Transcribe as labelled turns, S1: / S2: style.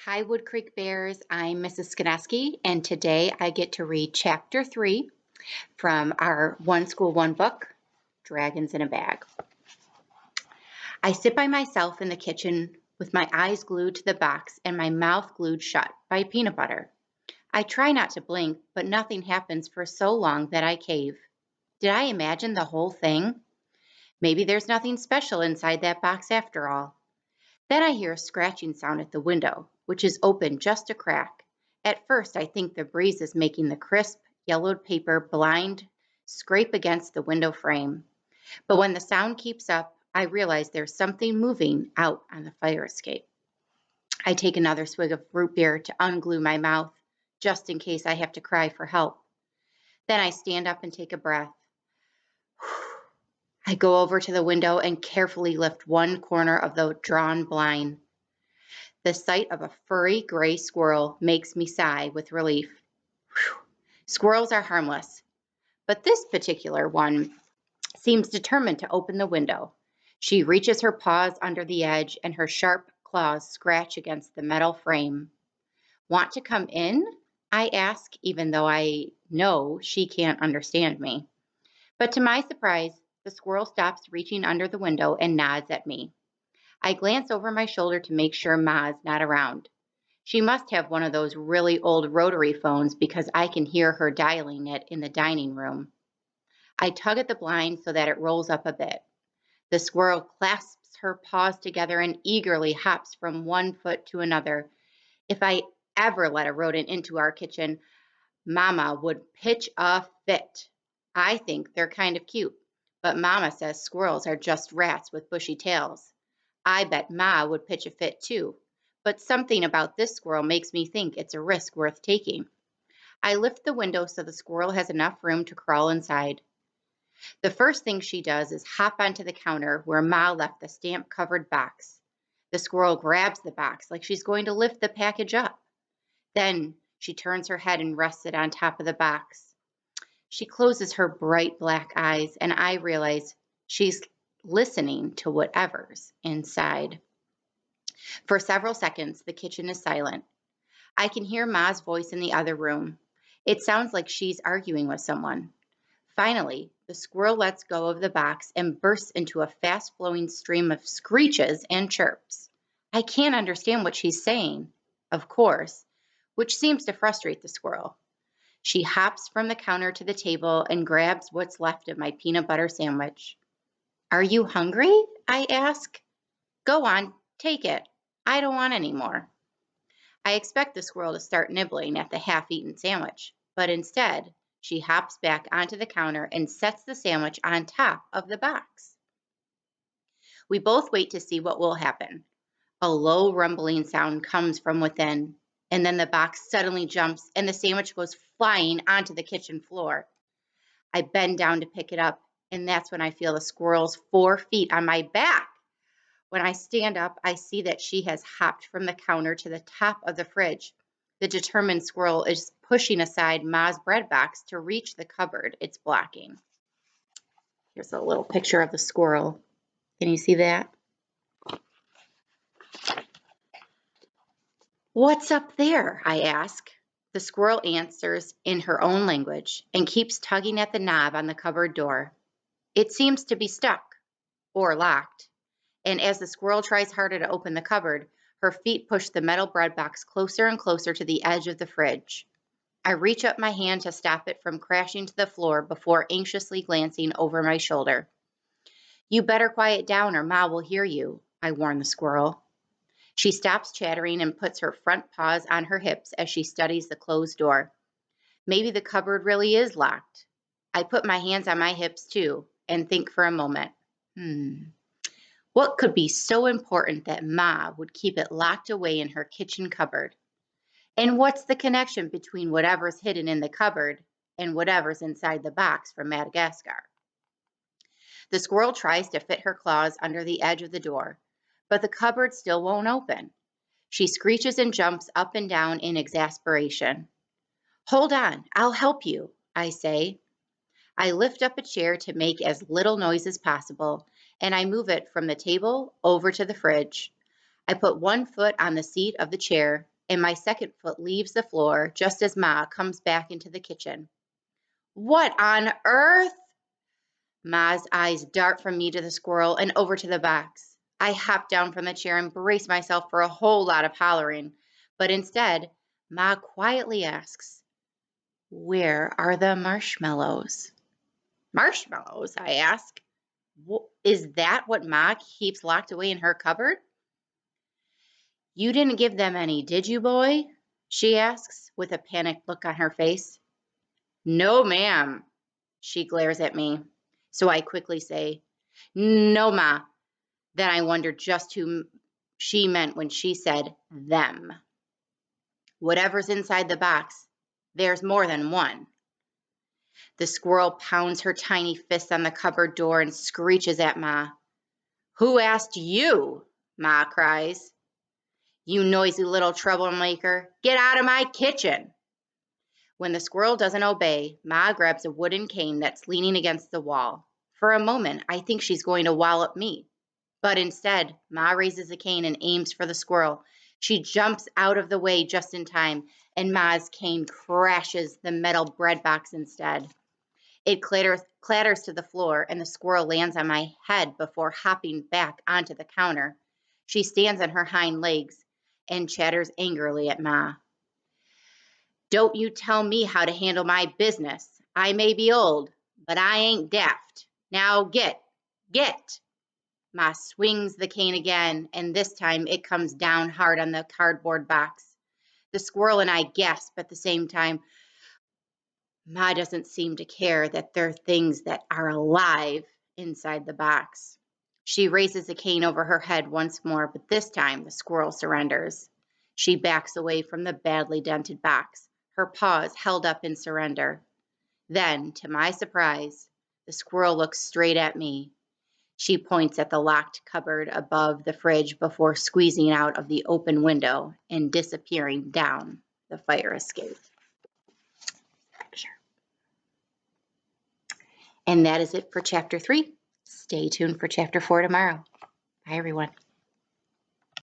S1: Hi, Wood Creek Bears. I'm Mrs. Skineski, and today I get to read Chapter 3 from our One School, One Book, Dragons in a Bag. I sit by myself in the kitchen with my eyes glued to the box and my mouth glued shut by peanut butter. I try not to blink, but nothing happens for so long that I cave. Did I imagine the whole thing? Maybe there's nothing special inside that box after all. Then I hear a scratching sound at the window, which is open just a crack. At first, I think the breeze is making the crisp, yellowed paper blind scrape against the window frame. But when the sound keeps up, I realize there's something moving out on the fire escape. I take another swig of root beer to unglue my mouth, just in case I have to cry for help. Then I stand up and take a breath. I go over to the window and carefully lift one corner of the drawn blind. The sight of a furry gray squirrel makes me sigh with relief. Whew. Squirrels are harmless, but this particular one seems determined to open the window. She reaches her paws under the edge and her sharp claws scratch against the metal frame. Want to come in? I ask, even though I know she can't understand me. But to my surprise, the squirrel stops reaching under the window and nods at me. I glance over my shoulder to make sure Ma's not around. She must have one of those really old rotary phones because I can hear her dialing it in the dining room. I tug at the blind so that it rolls up a bit. The squirrel clasps her paws together and eagerly hops from one foot to another. If I ever let a rodent into our kitchen, Mama would pitch a fit. I think they're kind of cute, but Mama says squirrels are just rats with bushy tails. I bet Ma would pitch a fit too, but something about this squirrel makes me think it's a risk worth taking. I lift the window so the squirrel has enough room to crawl inside. The first thing she does is hop onto the counter where Ma left the stamp covered box. The squirrel grabs the box like she's going to lift the package up. Then she turns her head and rests it on top of the box. She closes her bright black eyes, and I realize she's listening to whatever's inside. For several seconds, the kitchen is silent. I can hear Ma's voice in the other room. It sounds like she's arguing with someone. Finally, the squirrel lets go of the box and bursts into a fast flowing stream of screeches and chirps. I can't understand what she's saying, of course, which seems to frustrate the squirrel. She hops from the counter to the table and grabs what's left of my peanut butter sandwich. Are you hungry? I ask. Go on, take it. I don't want any more. I expect the squirrel to start nibbling at the half eaten sandwich, but instead, she hops back onto the counter and sets the sandwich on top of the box. We both wait to see what will happen. A low rumbling sound comes from within, and then the box suddenly jumps and the sandwich goes flying onto the kitchen floor. I bend down to pick it up, and that's when I feel the squirrel's 4 feet on my back. When I stand up, I see that she has hopped from the counter to the top of the fridge. The determined squirrel is pushing aside Ma's bread box to reach the cupboard it's blocking. Here's a little picture of the squirrel. Can you see that? What's up there? I ask. The squirrel answers in her own language and keeps tugging at the knob on the cupboard door. It seems to be stuck or locked, and as the squirrel tries harder to open the cupboard, her feet push the metal bread box closer and closer to the edge of the fridge. I reach up my hand to stop it from crashing to the floor before anxiously glancing over my shoulder. You better quiet down or Ma will hear you, I warn the squirrel. She stops chattering and puts her front paws on her hips as she studies the closed door. Maybe the cupboard really is locked. I put my hands on my hips too and think for a moment. What could be so important that Ma would keep it locked away in her kitchen cupboard? And what's the connection between whatever's hidden in the cupboard and whatever's inside the box from Madagascar? The squirrel tries to fit her claws under the edge of the door, but the cupboard still won't open. She screeches and jumps up and down in exasperation. Hold on, I'll help you, I say. I lift up a chair to make as little noise as possible, and I move it from the table over to the fridge. I put one foot on the seat of the chair, and my second foot leaves the floor just as Ma comes back into the kitchen. What on earth? Ma's eyes dart from me to the squirrel and over to the box. I hop down from the chair and brace myself for a whole lot of hollering, but instead, Ma quietly asks, "Where are the marshmallows?" Marshmallows, I ask. Is that what Ma keeps locked away in her cupboard? You didn't give them any, did you, boy? She asks, with a panicked look on her face. No, ma'am. She glares at me. So I quickly say, No, Ma. Then I wonder just who she meant when she said them. Whatever's inside the box, there's more than one. The squirrel pounds her tiny fist on the cupboard door and screeches at Ma. Who asked you? Ma cries. You noisy little troublemaker, get out of my kitchen. When the squirrel doesn't obey, Ma grabs a wooden cane that's leaning against the wall. For a moment, I think she's going to wallop me. But instead, Ma raises the cane and aims for the squirrel. She jumps out of the way just in time, and Ma's cane crashes the metal bread box instead. It clatters to the floor, and the squirrel lands on my head before hopping back onto the counter. She stands on her hind legs and chatters angrily at Ma. Don't you tell me how to handle my business. I may be old, but I ain't daft. Now get. Ma swings the cane again, and this time it comes down hard on the cardboard box. The squirrel and I gasp at the same time. Ma doesn't seem to care that there are things that are alive inside the box. She raises the cane over her head once more, but this time the squirrel surrenders. She backs away from the badly dented box, her paws held up in surrender. Then, to my surprise, the squirrel looks straight at me. She points at the locked cupboard above the fridge before squeezing out of the open window and disappearing down the fire escape. And that is it for Chapter 3. Stay tuned for Chapter 4 tomorrow. Bye, everyone.